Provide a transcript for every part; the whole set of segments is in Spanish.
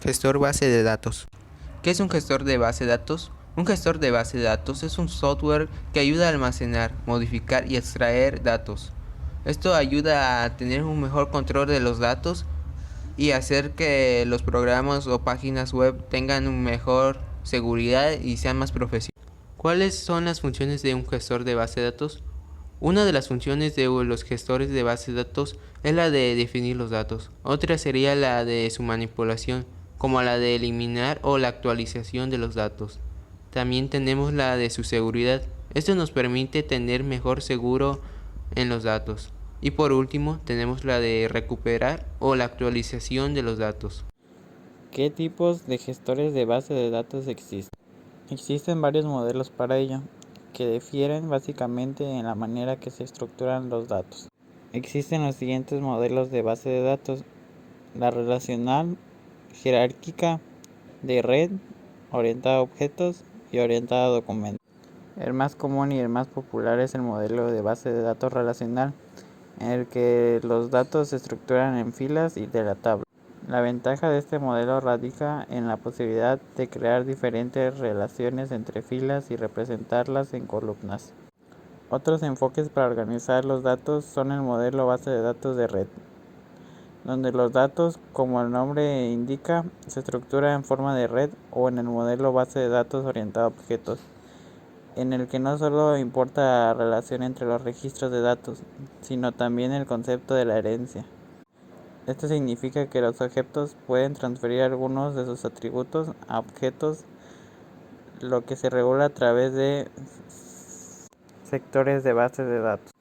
Gestor base de datos. ¿Qué es un gestor de base de datos? Un gestor de base de datos es un software que ayuda a almacenar, modificar y extraer datos. Esto ayuda a tener un mejor control de los datos y hacer que los programas o páginas web tengan una mejor seguridad y sean más profesionales. ¿Cuáles son las funciones de un gestor de base de datos? Una de las funciones de los gestores de base de datos es la de definir los datos. Otra sería la de su manipulación, como la de eliminar o la actualización de los datos. También tenemos la de su seguridad. Esto nos permite tener mejor seguro en los datos. Y por último, tenemos la de recuperar o la actualización de los datos. ¿Qué tipos de gestores de base de datos existen? Existen varios modelos para ello, que difieren básicamente en la manera que se estructuran los datos. Existen los siguientes modelos de base de datos: la relacional, jerárquica, de red, orientada a objetos y orientada a documentos. El más común y el más popular es el modelo de base de datos relacional, en el que los datos se estructuran en filas y de la tabla. La ventaja de este modelo radica en la posibilidad de crear diferentes relaciones entre filas y representarlas en columnas. Otros enfoques para organizar los datos son el modelo base de datos de red, donde los datos, como el nombre indica, se estructuran en forma de red, o en el modelo base de datos orientado a objetos, en el que no solo importa la relación entre los registros de datos, sino también el concepto de la herencia. Esto significa que los objetos pueden transferir algunos de sus atributos a objetos, lo que se regula a través de sectores de bases de datos.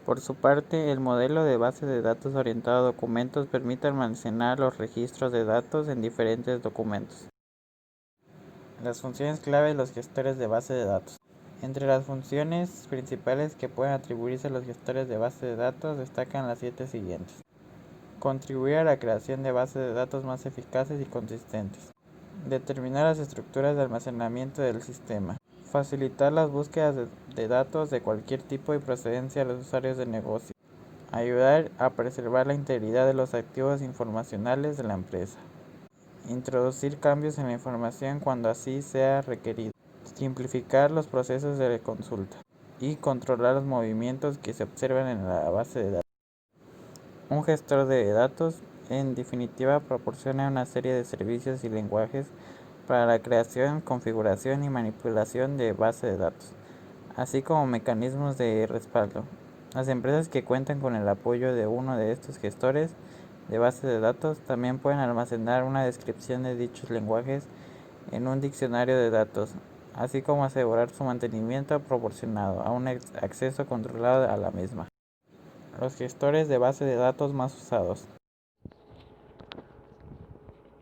Por su parte, el modelo de base de datos orientado a documentos permite almacenar los registros de datos en diferentes documentos. Las funciones clave de los gestores de base de datos. Entre las funciones principales que pueden atribuirse a los gestores de base de datos destacan las 7 siguientes. Contribuir a la creación de bases de datos más eficaces y consistentes. Determinar las estructuras de almacenamiento del sistema. Facilitar las búsquedas de datos de cualquier tipo y procedencia a los usuarios de negocio. Ayudar a preservar la integridad de los activos informacionales de la empresa. Introducir cambios en la información cuando así sea requerido. Simplificar los procesos de consulta. Y controlar los movimientos que se observan en la base de datos. Un gestor de datos, en definitiva, proporciona una serie de servicios y lenguajes para la creación, configuración y manipulación de bases de datos, así como mecanismos de respaldo. Las empresas que cuentan con el apoyo de uno de estos gestores de bases de datos también pueden almacenar una descripción de dichos lenguajes en un diccionario de datos, así como asegurar su mantenimiento proporcionado a un acceso controlado a la misma. Los gestores de base de datos más usados.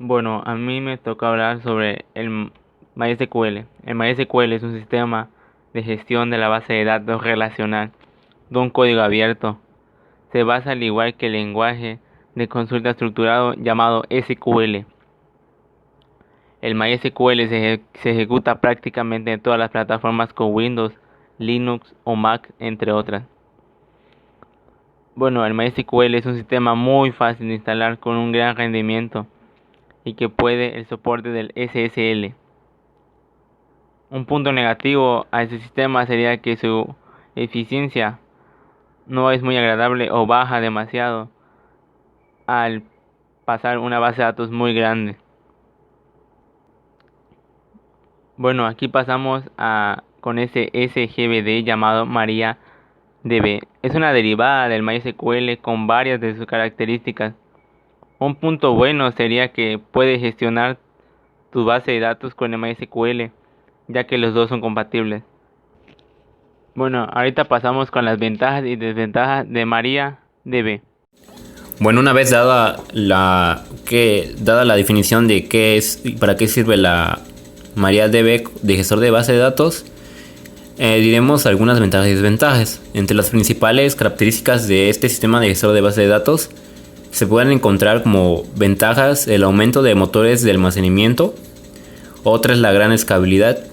Bueno, a mí me toca hablar sobre el MySQL. El MySQL es un sistema de gestión de la base de datos relacional de un código abierto. Se basa al igual que el lenguaje de consulta estructurado llamado SQL. El MySQL se ejecuta prácticamente en todas las plataformas con Windows, Linux o Mac, entre otras. Bueno, el MySQL es un sistema muy fácil de instalar con un gran rendimiento y que puede el soporte del SSL. Un punto negativo a este sistema sería que su eficiencia no es muy agradable o baja demasiado al pasar una base de datos muy grande. Bueno, aquí pasamos con ese SGBD llamado MariaDB. Es una derivada del MySQL con varias de sus características. Un punto bueno sería que puede gestionar tu base de datos con el MySQL, ya que los dos son compatibles. Bueno, ahorita pasamos con las ventajas y desventajas de MariaDB. Bueno, una vez dada la definición de qué es y para qué sirve la MariaDB de gestor de base de datos, diremos algunas ventajas y desventajas. Entre las principales características de este sistema de gestor de base de datos se pueden encontrar como ventajas el aumento de motores de almacenamiento. Otra es la gran escalabilidad.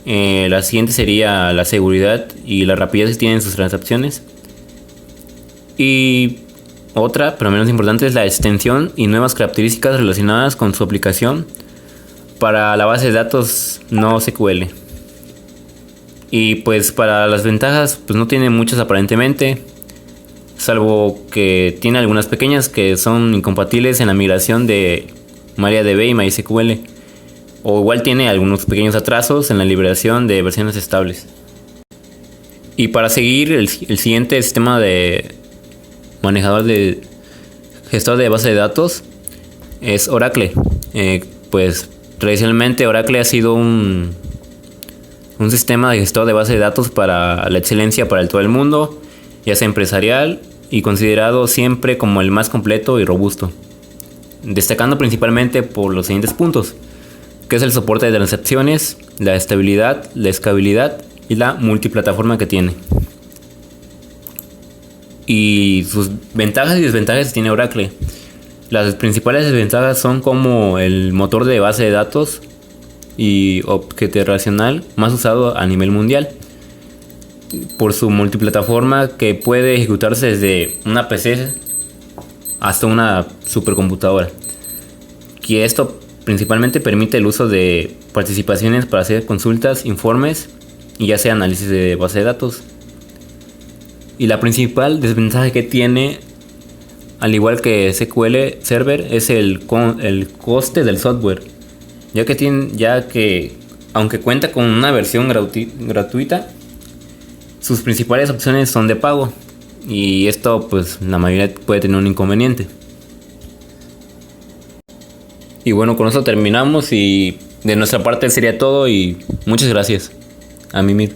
La siguiente sería la seguridad y la rapidez que tienen sus transacciones. Y otra, pero menos importante, es la extensión y nuevas características relacionadas con su aplicación para la base de datos no SQL. Y pues para las ventajas, pues no tiene muchas aparentemente, salvo que tiene algunas pequeñas que son incompatibles en la migración de MariaDB y MySQL. O igual tiene algunos pequeños atrasos en la liberación de versiones estables. Y para seguir, el siguiente sistema de manejador de gestor de base de datos es Oracle. Pues tradicionalmente Oracle ha sido un sistema de gestor de base de datos para la excelencia para todo el mundo, ya sea empresarial, y considerado siempre como el más completo y robusto, destacando principalmente por los siguientes puntos, que es el soporte de transacciones, la estabilidad, la escalabilidad y la multiplataforma que tiene. Y sus ventajas y desventajas que tiene Oracle. Las principales desventajas son como el motor de base de datos y objeto relacional más usado a nivel mundial, por su multiplataforma que puede ejecutarse desde una PC hasta una supercomputadora, que esto principalmente permite el uso de participaciones para hacer consultas, informes y ya sea análisis de base de datos. Y la principal desventaja que tiene, al igual que SQL Server, es el coste del software, ya que aunque cuenta con una versión gratuita, sus principales opciones son de pago, y esto pues la mayoría puede tener un inconveniente. Y bueno, con eso terminamos, y de nuestra parte sería todo, y muchas gracias. A mimir.